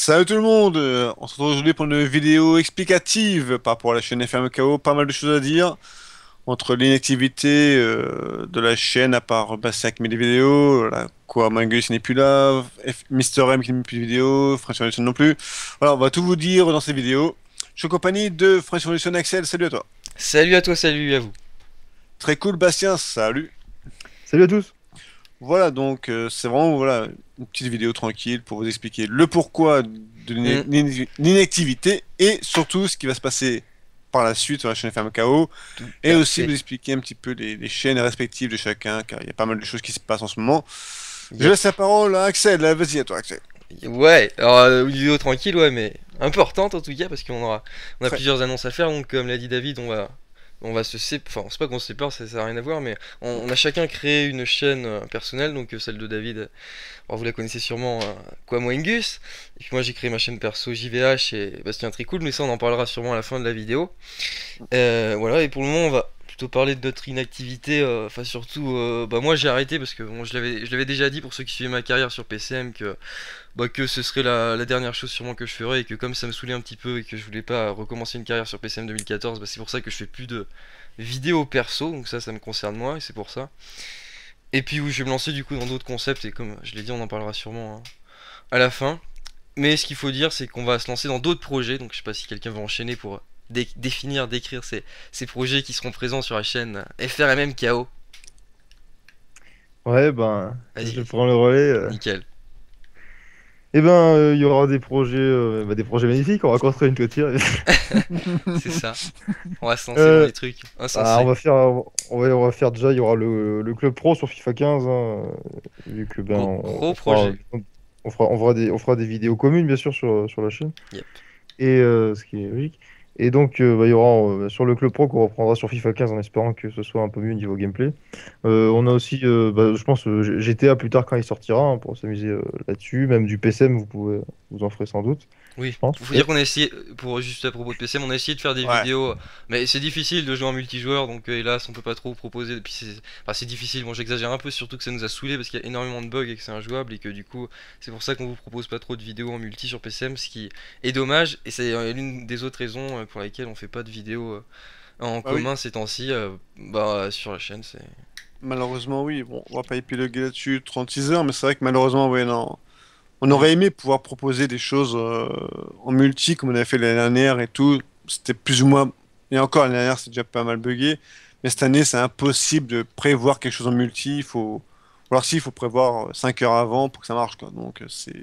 Salut tout le monde, on se retrouve aujourd'hui pour une vidéo explicative par rapport à la chaîne FMKO, pas mal de choses à dire, entre l'inactivité de la chaîne à part Bastien qui met des vidéos, quoi, Mangus n'est plus là, Mister M qui ne met plus de vidéos, French Revolution non plus. Voilà, on va tout vous dire dans ces vidéos. Je suis en compagnie de French Revolution Axel, salut à toi. Salut à toi, salut à vous. Très cool Bastien, salut. Salut à tous. Voilà, donc c'est vraiment voilà, une petite vidéo tranquille pour vous expliquer le pourquoi de Hmm, l'inactivité et surtout ce qui va se passer par la suite sur la chaîne FMKO tout et à aussi fait. vous expliquer un petit peu les chaînes respectives de chacun car il y a pas mal de choses qui se passent en ce moment. Je Yep. laisse la parole à Axel, vas-y à toi Axel. Ouais, alors une vidéo tranquille, ouais, mais importante en tout cas, parce qu'on a Très. plusieurs annonces à faire, donc comme l'a dit David, on va se séparer, enfin c'est pas qu'on se sépare, ça a rien à voir, mais on a chacun créé une chaîne personnelle, donc celle de David, alors vous la connaissez sûrement, Quamoingus, et puis moi j'ai créé ma chaîne perso JVH et Bastien Tricool, mais ça on en parlera sûrement à la fin de la vidéo. Voilà, et pour le moment, on va plutôt parler de notre inactivité. Enfin, surtout, bah, moi j'ai arrêté parce que bon, je l'avais déjà dit pour ceux qui suivaient ma carrière sur PCM que ce serait la dernière chose sûrement que je ferais et que comme ça me saoulait un petit peu et que je voulais pas recommencer une carrière sur PCM 2014, bah, c'est pour ça que je fais plus de vidéos perso. Donc ça me concerne moi et c'est pour ça. Et puis oui, je vais me lancer du coup dans d'autres concepts et comme je l'ai dit, on en parlera sûrement hein, à la fin. Mais ce qu'il faut dire, c'est qu'on va se lancer dans d'autres projets. Donc je sais pas si quelqu'un va enchaîner pour définir, décrire ces projets qui seront présents sur la chaîne FRMMKO. Ouais, ben, Vas-y, je vas-y. prends le relais. Nickel. Eh ben, il y aura des projets magnifiques. On va construire une toiture. C'est ça. On va se lancer dans Euh, les trucs on insensés. va faire, on va faire déjà. Il y aura le club pro sur FIFA 15, hein, vu que ben, Gros projet. on fera des vidéos communes bien sûr sur la chaîne. Yep. Et ce qui est logique. Et donc, bah, il y aura sur le Club Pro qu'on reprendra sur FIFA 15 en espérant que ce soit un peu mieux niveau gameplay. On a aussi, bah, je pense, GTA plus tard quand il sortira hein, pour s'amuser là-dessus. Même du PSM, vous en ferez sans doute, Oui, je pense. faut dire qu'on a essayé, pour juste à propos de PCM, on a essayé de faire des Ouais. vidéos, mais c'est difficile de jouer en multijoueur, donc hélas on peut pas trop proposer. Puis enfin, c'est difficile, bon j'exagère un peu, surtout que ça nous a saoulé parce qu'il y a énormément de bugs et que c'est injouable et que du coup c'est pour ça qu'on vous propose pas trop de vidéos en multi sur PCM, ce qui est dommage et c'est l'une des autres raisons pour lesquelles on fait pas de vidéos en Bah oui, commun ces temps-ci, bah sur la chaîne. C'est malheureusement oui, bon, on va pas épiloguer là-dessus 36 heures, mais c'est vrai que malheureusement, ouais, non. On Mm. aurait aimé pouvoir proposer des choses en multi comme on avait fait l'année dernière et tout. C'était plus ou moins. Et encore l'année dernière, c'est déjà pas mal buggé. Mais cette année, c'est impossible de prévoir quelque chose en multi. Il faut. Ou alors si, il faut prévoir 5 heures avant pour que ça marche, quoi. Donc c'est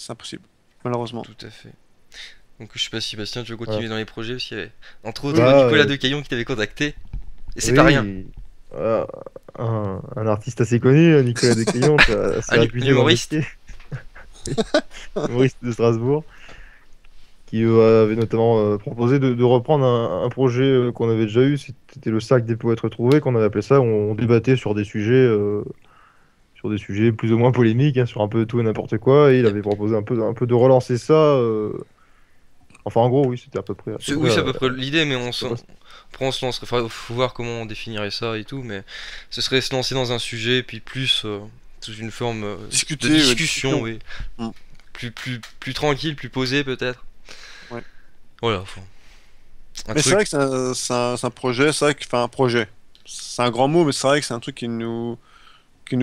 impossible, malheureusement. tout à fait. Donc je sais pas si Bastien tu veux Voilà. continuer dans les projets, parce qu'il y avait entre Oui, autres oui. Bah, Nicolas Decaillon qui t'avait contacté, et c'est pas rien. oui, un artiste assez connu, Nicolas Decaillon, assez Un réputé dans le humoriste. métier, humoriste de Strasbourg, qui avait notamment proposé de reprendre un projet qu'on avait déjà eu, c'était le sac des poètes retrouvés, qu'on avait appelé ça, où on débattait sur des sujets plus ou moins polémiques, hein, sur un peu tout et n'importe quoi, et il avait Yep. proposé un peu de relancer ça. Enfin, en gros, oui, c'était à peu près Oui, c'est à peu près l'idée, mais la base. après on se lance. Enfin, faut voir comment on définirait ça et tout, mais ce serait se lancer dans un sujet, puis plus sous une forme de Discuter, discussion, discussion. oui. Mm. Plus tranquille, plus posé peut-être. Ouais. Voilà, enfin, un Mais c'est truc. vrai que c'est un projet, c'est vrai que. Enfin, un projet. C'est un grand mot, mais c'est vrai que c'est un truc qui nous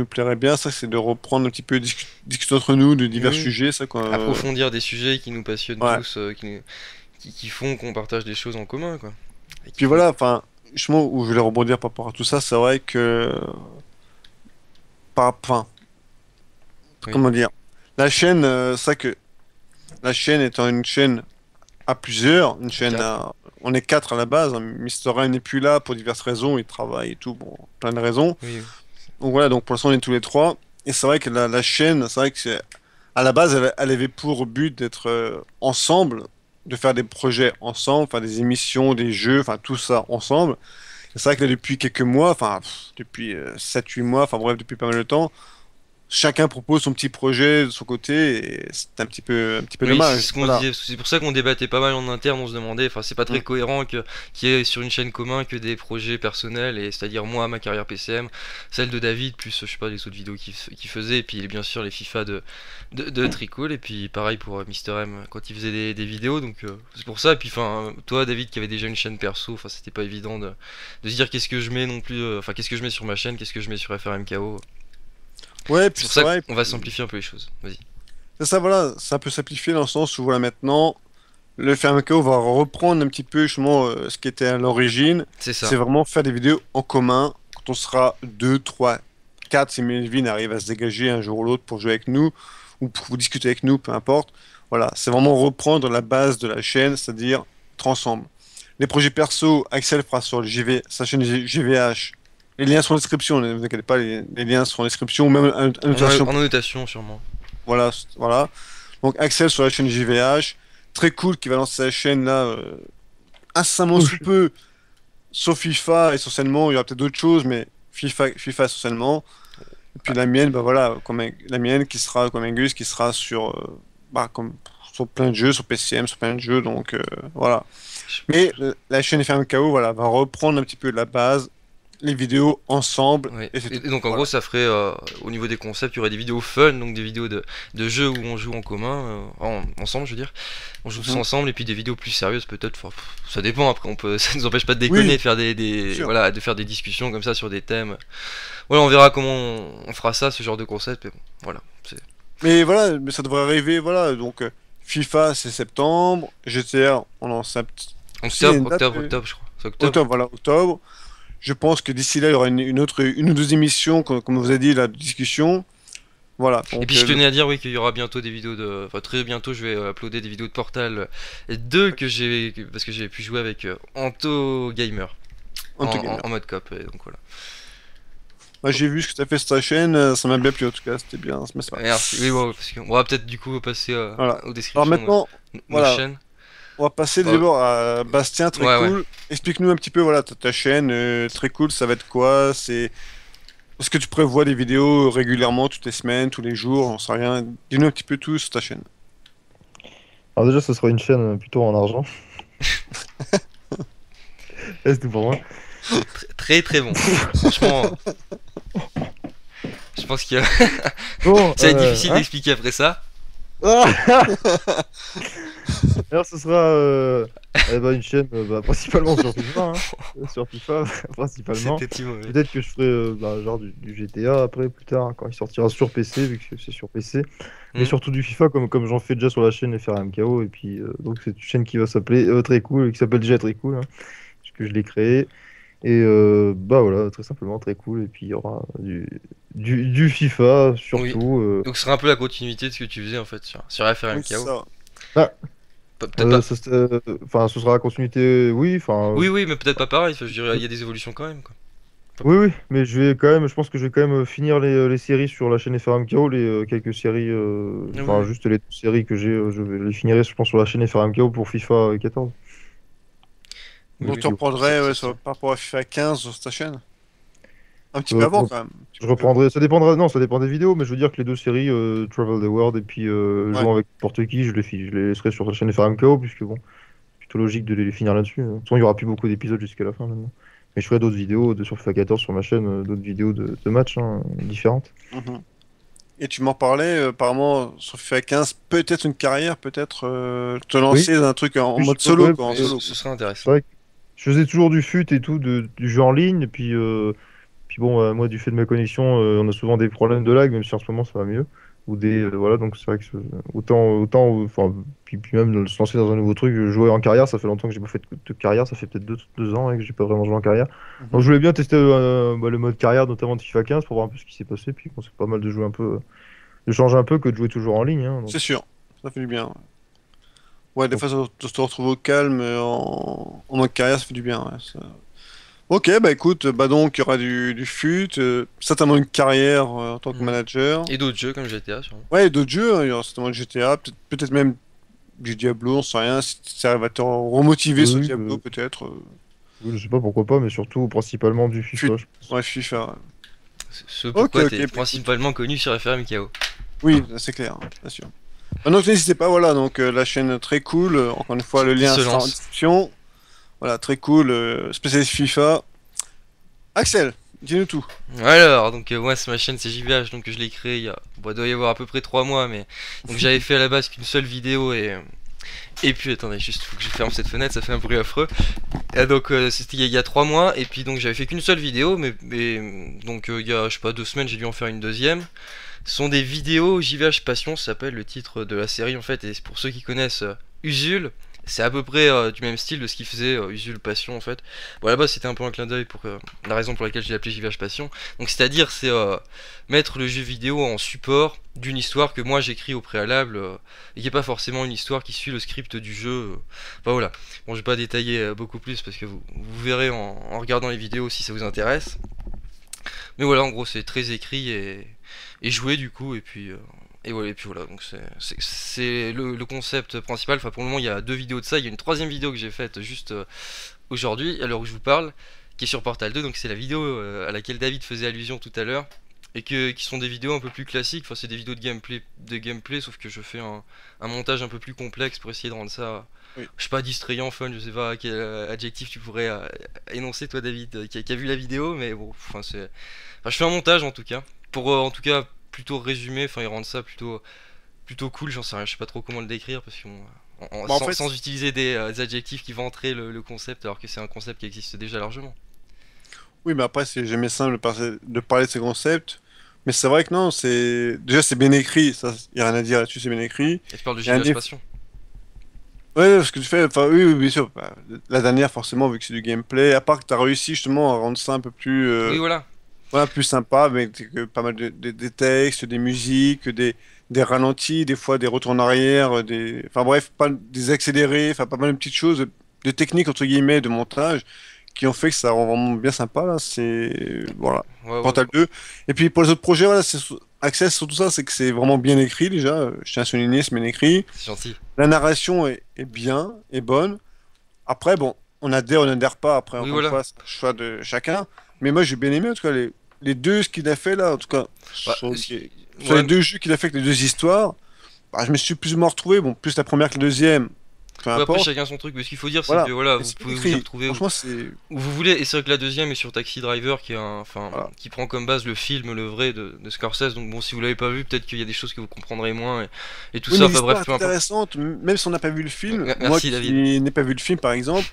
plairait bien, ça, c'est de reprendre un petit peu discuter entre nous de divers Oui, sujets, ça, quoi. approfondir des sujets qui nous passionnent Ouais. tous, qui font qu'on partage des choses en commun, quoi. Et Puis qui font. voilà, enfin, justement, où je voulais rebondir par rapport à tout ça, c'est vrai que, enfin, Oui, comment dire, la chaîne, c'est vrai que la chaîne étant une chaîne à plusieurs, une chaîne 4. à, on est quatre à la base, hein. Mister Ryan n'est plus là pour diverses raisons, il travaille et tout, bon, plein de raisons. Oui, oui. Donc voilà, donc pour l'instant on est tous les trois, et c'est vrai que la chaîne, c'est vrai que à la base, elle avait pour but d'être ensemble, de faire des projets ensemble, faire des émissions, des jeux, enfin tout ça ensemble. Et c'est vrai que là, depuis quelques mois, enfin depuis 7-8 mois, enfin bref, depuis pas mal de temps, chacun propose son petit projet de son côté et c'est un petit peu Oui, c'est dommage. ce qu'on se Voilà. disait. C'est pour ça qu'on débattait pas mal en interne. On se demandait, enfin, c'est pas très Mm. cohérent que qu'il y ait sur une chaîne commun que des projets personnels, et c'est-à-dire moi, ma carrière PCM, celle de David, plus je sais pas les autres vidéos qu'il faisait, et puis bien sûr les FIFA de Tricool, et puis pareil pour Mister M quand il faisait des vidéos. Donc c'est pour ça. Et puis enfin, toi, David, qui avait déjà une chaîne perso, enfin, c'était pas évident de se dire qu'est-ce que je mets non plus, enfin, qu'est-ce que je mets sur ma chaîne, qu'est-ce que je mets sur FRMKO. Ouais, C'est puis pour c'est ça vrai. qu'on va simplifier un peu les choses. Vas-y. C'est ça, voilà, ça peut simplifier dans le sens où voilà maintenant, le Fermacao va reprendre un petit peu justement ce qui était à l'origine. C'est C'est ça. vraiment faire des vidéos en commun quand on sera 2, 3, 4, si Melvin arrive à se dégager un jour ou l'autre pour jouer avec nous ou pour discuter avec nous, peu importe. Voilà, c'est vraiment reprendre la base de la chaîne, c'est-à-dire être ensemble. Les projets perso, Axel fera sur le sa chaîne GVH. Les liens sont en description, ne vous inquiétez pas, les liens seront en description ou même en notation. En annotation sûrement. Voilà, voilà. Donc Axel sur la chaîne JVH, très cool qui va lancer sa chaîne là, incessamment Oh, sous peu, sur FIFA essentiellement, il y aura peut-être d'autres choses, mais FIFA essentiellement. Et puis la mienne, bah voilà, la mienne qui sera comme Angus, qui sera sur, comme, sur plein de jeux, sur PCM, sur plein de jeux, donc voilà. Mais la chaîne FMKO, voilà, va reprendre un petit peu la base, les vidéos ensemble, Ouais. et c'est Et tout. donc en gros Voilà. ça ferait au niveau des concepts, il y aurait des vidéos fun, donc des vidéos de jeux où on joue en commun, ensemble je veux dire, on joue tous Mhm. ensemble, et puis des vidéos plus sérieuses peut-être, enfin, ça dépend après, on peut, ça nous empêche pas de Oui, déconner, de faire bien sûr. voilà, de faire des discussions comme ça sur des thèmes. Voilà, on verra comment on fera ça, ce genre de concept, mais bon, voilà. Mais voilà, mais ça devrait arriver, voilà. Donc, FIFA, c'est septembre. GTA, on en si, il y a une date, Octobre je crois, c'est octobre. octobre, voilà, octobre. Je pense que d'ici là, il y aura une ou deux émissions, comme on vous a dit, la discussion. Voilà, Et donc, puis je tenais à dire oui qu'il y aura bientôt des vidéos de, enfin très bientôt je vais uploader des vidéos de Portal 2 parce que j'ai pu jouer avec Anto Gamer on te gagne. en mode cop, et donc voilà. Moi, j'ai vu ce que tu as fait sur ta chaîne, ça m'a bien plu en tout cas, c'était bien, mais c'est pas grave. Merci. Oui, ouais, parce qu'on va peut-être du coup passer Voilà. aux Alors descriptions de maintenant, nos voilà, chaînes. on va passer Bah, d'abord à Bastien, très ouais, ouais. cool. Explique-nous un petit peu, voilà, ta chaîne, très cool, ça va être quoi? Est-ce que tu prévois des vidéos régulièrement, toutes les semaines, tous les jours, on sait rien. Dis-nous un petit peu tout sur ta chaîne. Alors déjà, ce sera une chaîne plutôt en argent. C'est tout pour moi. Très très bon. Franchement, je pense qu'il y a... Bon, ça va être difficile hein. d'expliquer après ça. Ah Alors, ce sera une chaîne principalement sur FIFA, hein. Sur FIFA, principalement. C'était tout mauvais. Peut-être que je ferai genre du GTA après, plus tard, quand il sortira sur PC, vu que c'est sur PC. Mais Hmm. surtout du FIFA, comme j'en fais déjà sur la chaîne FRMKO. Et puis, donc, c'est une chaîne qui va s'appeler Très Cool, qui s'appelle déjà Très Cool, hein, puisque je l'ai créée. Et bah voilà, très simplement, Très Cool. Et puis, il y aura du FIFA, Oui. surtout. Donc ce sera un peu la continuité de ce que tu faisais en fait sur Oui, c'est FRMKO. ça. Ah, Peut-être pas. enfin, ce sera la continuité, oui, enfin. Oui, oui, mais peut-être pas pareil. Enfin, je dirais, il y a des évolutions quand même, quoi. Oui, oui, mais je pense que je vais quand même finir les séries sur la chaîne FRMKO, les quelques séries, Ah oui, enfin oui. juste les deux séries que j'ai, je vais les finirai, je pense, sur la chaîne FRMKO pour FIFA 14. Oui, Donc oui. tu reprendrais Ça ouais, se tient. par rapport à FIFA 15 sur ta chaîne? Un petit peu Euh, avant quand même. Un petit je peu. reprendrai, ça dépendra, non, ça dépend des vidéos, mais je veux dire que les deux séries, Travel the World et puis Ouais. Jouant avec n'importe qui, je les laisserai sur la chaîne FRMKO, puisque bon, c'est plutôt logique de les finir là-dessus. De toute façon, il y aura plus beaucoup d'épisodes jusqu'à la fin maintenant. Mais je ferai d'autres vidéos sur FIFA 14 sur ma chaîne, d'autres vidéos de matchs hein, différentes. Mhm. Et tu m'en parlais, apparemment, sur FIFA 15, peut-être une carrière, peut-être te Oui, lancer dans un truc en oui, mode solo, ouais, quoi, en Oui, solo, ce quoi. serait c'est intéressant. vrai que je faisais toujours du fut et tout, du jeu en ligne, et puis bon, moi, du fait de ma connexion, on a souvent des problèmes de lag, même si en ce moment ça va mieux. Ou voilà, donc c'est vrai que enfin, puis même de se lancer dans un nouveau truc, jouer en carrière, ça fait longtemps que j'ai pas fait de carrière, ça fait peut-être 2 ans hein, que j'ai pas vraiment joué en carrière. Donc Mhm. je voulais bien tester le mode carrière, notamment de FIFA 15, pour voir un peu ce qui s'est passé, puis bon, c'est pas mal de jouer un peu, de changer un peu que de jouer toujours en ligne, hein, donc, C'est sûr, ça fait du bien. Ouais, ouais, des donc, fois, se retrouver au calme en mode carrière, ça fait du bien. Ouais, ok, bah écoute, bah donc il y aura du fut, certainement une carrière en tant que Mhm. manager. Et d'autres jeux comme GTA, sûrement. Ouais, et d'autres jeux, hein, il y aura certainement du GTA, peut-être même du Diablo, on sait rien, si ça arrive à te remotiver sur oui, Diablo, peut-être. oui, je sais pas pourquoi pas, mais surtout principalement du Fut, FIFA, je pense. ouais, FIFA. Ouais. Ce Ok, pourquoi ok, t'es bah, écoute. principalement connu sur FRMKO. Oui, c'est clair, bien sûr. Donc n'hésitez pas, voilà, donc la chaîne très cool, encore une fois le Qui lien se sera en lance. description. Voilà, très cool, spécialiste FIFA. Axel, dis-nous tout. Alors, donc moi, c'est ma chaîne, c'est JVH, donc je l'ai créé il y a, bon, il doit y avoir à peu près 3 mois, mais donc j'avais fait à la base qu'une seule vidéo et puis attendez, juste faut que je ferme cette fenêtre, ça fait un bruit affreux. Et donc c'était il y a 3 mois, et puis donc j'avais fait qu'une seule vidéo, mais donc il y a je sais pas 2 semaines, j'ai dû en faire une deuxième. Ce sont des vidéos JVH Passion, ça s'appelle le titre de la série en fait, et pour ceux qui connaissent Usul, c'est à peu près du même style de ce qu'il faisait Usul Passion en fait. Bon là-bas c'était un peu un clin d'œil pour la raison pour laquelle j'ai appelé JVH Passion. Donc c'est-à-dire c'est mettre le jeu vidéo en support d'une histoire que moi j'écris au préalable et qui est pas forcément une histoire qui suit le script du jeu. Enfin voilà. Bon je vais pas détailler beaucoup plus parce que vous verrez en regardant les vidéos si ça vous intéresse. Mais voilà, en gros, c'est très écrit et joué du coup, et puis voilà, donc c'est le concept principal. Enfin, pour le moment, il y a 2 vidéos de ça. Il y a une troisième vidéo que j'ai faite juste aujourd'hui, à l'heure où je vous parle, qui est sur Portal 2. Donc, c'est la vidéo à laquelle David faisait allusion tout à l'heure. Et qui sont des vidéos un peu plus classiques, enfin c'est des vidéos de gameplay, sauf que je fais un montage un peu plus complexe pour essayer de rendre ça, Oui. je sais pas, distrayant, fun, je sais pas quel adjectif tu pourrais énoncer toi David, qui a vu la vidéo, mais bon, enfin c'est... Enfin, je fais un montage en tout cas, pour en tout cas plutôt résumer, enfin ils rendent ça plutôt cool, j'en sais rien, je sais pas trop comment le décrire, parce que Bah, en sans, fait, sans utiliser des adjectifs qui vanteraient le concept, alors que c'est un concept qui existe déjà largement. oui, mais après, c'est jamais simple de parler de ces concepts. Mais c'est vrai que non, c'est déjà c'est bien écrit, ça, y a rien à dire là-dessus, c'est bien écrit. Et tu parles de Il y a un JVH livre. Passion. Ouais, ce que tu fais, enfin, oui, oui, bien sûr. Bah, la dernière, forcément, vu que c'est du gameplay, à part que tu as réussi justement à rendre ça un peu plus, Oui voilà, voilà, plus sympa, avec pas mal des textes, des musiques, des ralentis, des fois des retours en arrière, enfin bref, pas des accélérés, enfin pas mal de petites choses, de techniques entre guillemets de montage qui ont fait que ça rend vraiment bien sympa là. C'est voilà, ouais ouais, Portal 2. Et puis pour les autres projets, voilà, Access sur tout ça, c'est que c'est vraiment bien écrit déjà. Je tiens à souligner, c'est bien écrit. c'est gentil. La narration est bien, est bonne. Après, bon, on adhère pas. Après, Oui encore une voilà. fois, c'est un choix de chacun. Mais moi, j'ai bien aimé, en tout cas, les deux, ce qu'il a fait là, en tout cas, Bah, sur les ouais, deux jeux qu'il a fait avec les deux histoires, bah, je me suis plus ou moins retrouvé. Bon, plus la première que la deuxième, peu ouais, après importe. chacun son truc, mais ce qu'il faut dire c'est que Voilà. voilà, Mais vous c'est bien pouvez vous y écrit. retrouver Franchement, c'est. où vous voulez, et c'est vrai que la deuxième est sur Taxi Driver qui est enfin, Voilà. qui prend comme base le film, le vrai de Scorsese, donc bon si vous l'avez pas vu, peut-être qu'il y a des choses que vous comprendrez moins et tout Oui, ça, mais enfin l'histoire bref, est peu importe. intéressante, même si on n'a pas vu le film. Moi Merci David. qui n'ai pas vu le film, par exemple,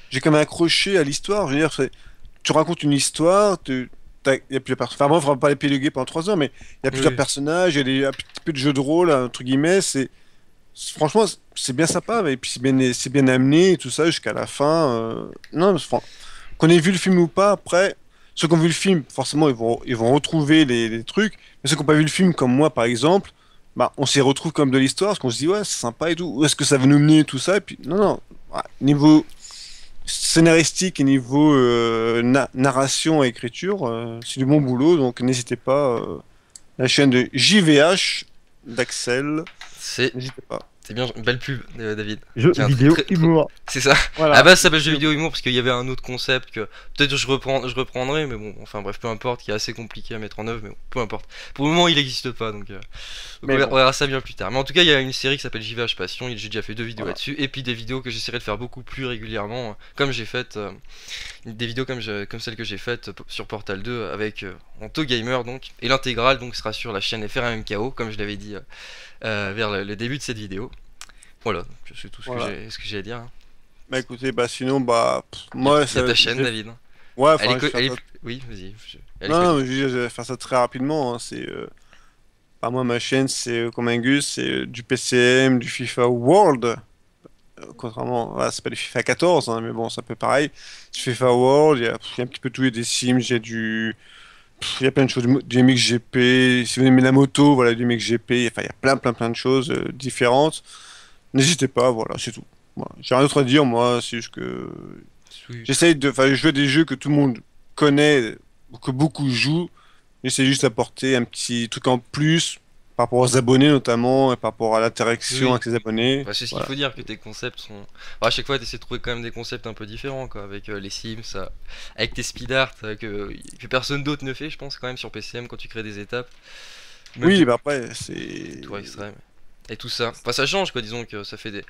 j'ai quand même accroché à l'histoire. Je veux dire, tu racontes une histoire, il y a plusieurs personnages. Enfin, bon, on va pas l'épiloguer pendant 3 heures, mais il y a plusieurs Oui. personnages, il y a un petit peu de jeu de rôle, entre guillemets. Franchement, c'est bien sympa, et puis c'est bien amené, et tout ça, jusqu'à la fin. Non, qu'on ait vu le film ou pas, après, ceux qui ont vu le film, forcément, ils vont retrouver les trucs, mais ceux qui n'ont pas vu le film, comme moi, par exemple, bah, on s'y retrouve comme de l'histoire, parce qu'on se dit, ouais, c'est sympa et tout, où est-ce que ça va nous mener, tout ça, et puis, non, non, ouais, niveau scénaristique et niveau narration et écriture, c'est du bon boulot, donc n'hésitez pas, la chaîne de JVH d'Axel, C'est n'hésitez pas. c'est bien, belle pub David. Jeux Tiens, vidéo humour. c'est ça. À la Voilà. base, ça s'appelle jeu vidéo humour parce qu'il y avait un autre concept que peut-être je reprendrai, mais bon, enfin bref, peu importe, qui est assez compliqué à mettre en œuvre, mais bon, peu importe. Pour le moment, il n'existe pas, donc Mais on bon, verra ça bien plus tard. Mais en tout cas, il y a une série qui s'appelle JVH Passion, et j'ai déjà fait 2 vidéos voilà. là-dessus, et puis des vidéos que j'essaierai de faire beaucoup plus régulièrement, comme j'ai fait des vidéos comme celle que j'ai faite sur Portal 2 avec Anto Gamer donc, et l'intégrale donc sera sur la chaîne FRMKO, comme je l'avais dit vers le début de cette vidéo. Voilà, donc c'est tout Voilà. ce que j'ai à dire, hein. Bah écoutez, bah sinon, bah, Il moi, y a ça, ta chaîne, David. ouais, Elle est, enfin, je vais faire ça. Oui, vas-y. Elle est Non, non, connue. mais je vais faire ça très rapidement, hein. Bah, moi, ma chaîne, c'est comme Angus, c'est du PCM, du FIFA World. Contrairement, voilà, c'est pas du FIFA 14, hein, mais bon, c'est un peu pareil. Du FIFA World, il y a un petit peu tout, il y a des Sims, il y a plein de choses, du MXGP. Si vous aimez la moto, voilà, du MXGP. Enfin, il y a plein de choses différentes. N'hésitez pas, voilà, c'est tout. Voilà. J'ai rien d'autre à dire, moi, c'est juste que Oui. j'essaye de, enfin, je veux des jeux que tout le monde connaît, ou que beaucoup jouent. J'essaie juste d'apporter un petit truc en plus par rapport aux abonnés notamment, et par rapport à l'interaction Oui. avec les abonnés. Bah, c'est ce qu'il Voilà. faut dire, que tes concepts sont. Bah, à chaque fois, tu essaies de trouver quand même des concepts un peu différents, quoi, avec les Sims, avec tes speed art, que personne d'autre ne fait, je pense, quand même, sur PCM quand tu crées des étapes. Ou même Oui, tes bah après, c'est... tours extrêmes. Et tout ça. Enfin, ça change, quoi, disons que ça fait des.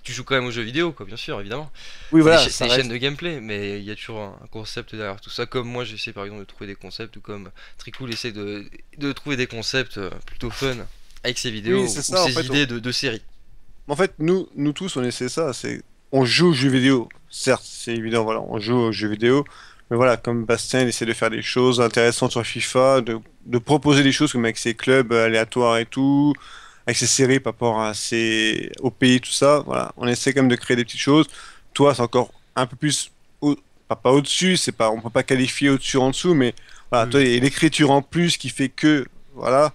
Tu joues quand même aux jeux vidéo, quoi, bien sûr, évidemment. Oui, C'est voilà, c'est ça des chaînes reste... de gameplay, mais il y a toujours un concept derrière tout ça. Comme moi, j'essaie par exemple de trouver des concepts, ou comme Tricool essaie de trouver des concepts plutôt fun avec ses Oui, vidéos c'est ou ça, en ses fait. idées de séries. En fait, nous tous, on essaie ça. C'est, on joue aux jeux vidéo. Certes, c'est évident, voilà, on joue aux jeux vidéo. Mais voilà, comme Bastien, il essaie de faire des choses intéressantes sur FIFA, de proposer des choses comme avec ses clubs aléatoires et tout, avec ses séries par rapport à au pays, tout ça. Voilà, on essaie quand même de créer des petites choses. Toi, c'est encore un peu plus, pas au-dessus, c'est pas, on peut pas qualifier au-dessus, en dessous, mais voilà, toi, Oui. il y a l'écriture en plus qui fait que, voilà.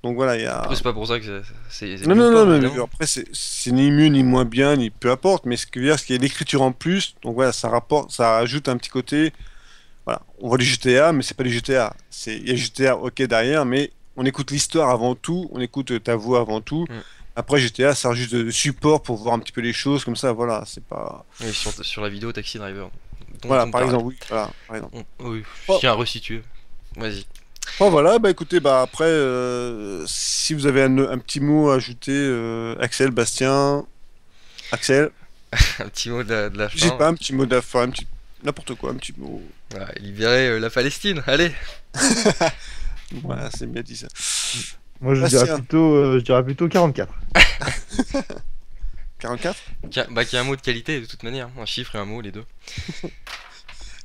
Donc voilà, il y Après, a. c'est pas pour ça que c'est Non, mieux ou non, non, pas, mais évidemment. après, c'est ni mieux, ni moins bien, ni peu importe, mais ce que je veux dire, c'est qu'il y a l'écriture en plus, donc voilà, ça rapporte, ça ajoute un petit côté, voilà, on voit du GTA, mais c'est pas du GTA, il y a GTA, ok, derrière, mais on écoute l'histoire avant tout, on écoute ta voix avant tout, Mm. après GTA, ça sert juste de support pour voir un petit peu les choses, comme ça, voilà, c'est pas... Oui, sur la vidéo Taxi Driver Voilà, dont par t'as exemple, oui, voilà, par exemple. Oui, je Bon, tiens à resituer. Vas-y. bon, voilà, bah écoutez, bah après, si vous avez un petit mot à ajouter, Axel, Bastien, Axel, Un petit mot de la je sais fin. pas, un petit mot de la fin, un petit... n'importe quoi, un petit mot. Voilà, libérer la Palestine, allez! Voilà, c'est bien dit ça. Moi, Bastien, je dirais plutôt 44. 44. Bah, qu'il y a un mot de qualité de toute manière. Un chiffre et un mot, les deux.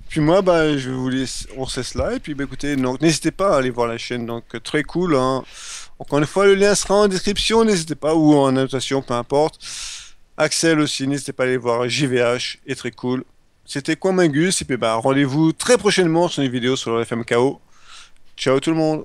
Puis moi, bah, je vais vous laisser, on se laisse là. Et puis, bah, écoutez, donc, n'hésitez pas à aller voir la chaîne. Donc, très cool, hein. Encore une fois, le lien sera en description. N'hésitez pas, ou en annotation, peu importe. Axel aussi, n'hésitez pas à aller voir JVH, est très cool. C'était quoi Mingus? Et puis, bah, rendez-vous très prochainement sur une vidéo sur le FMKO. Ciao tout le monde.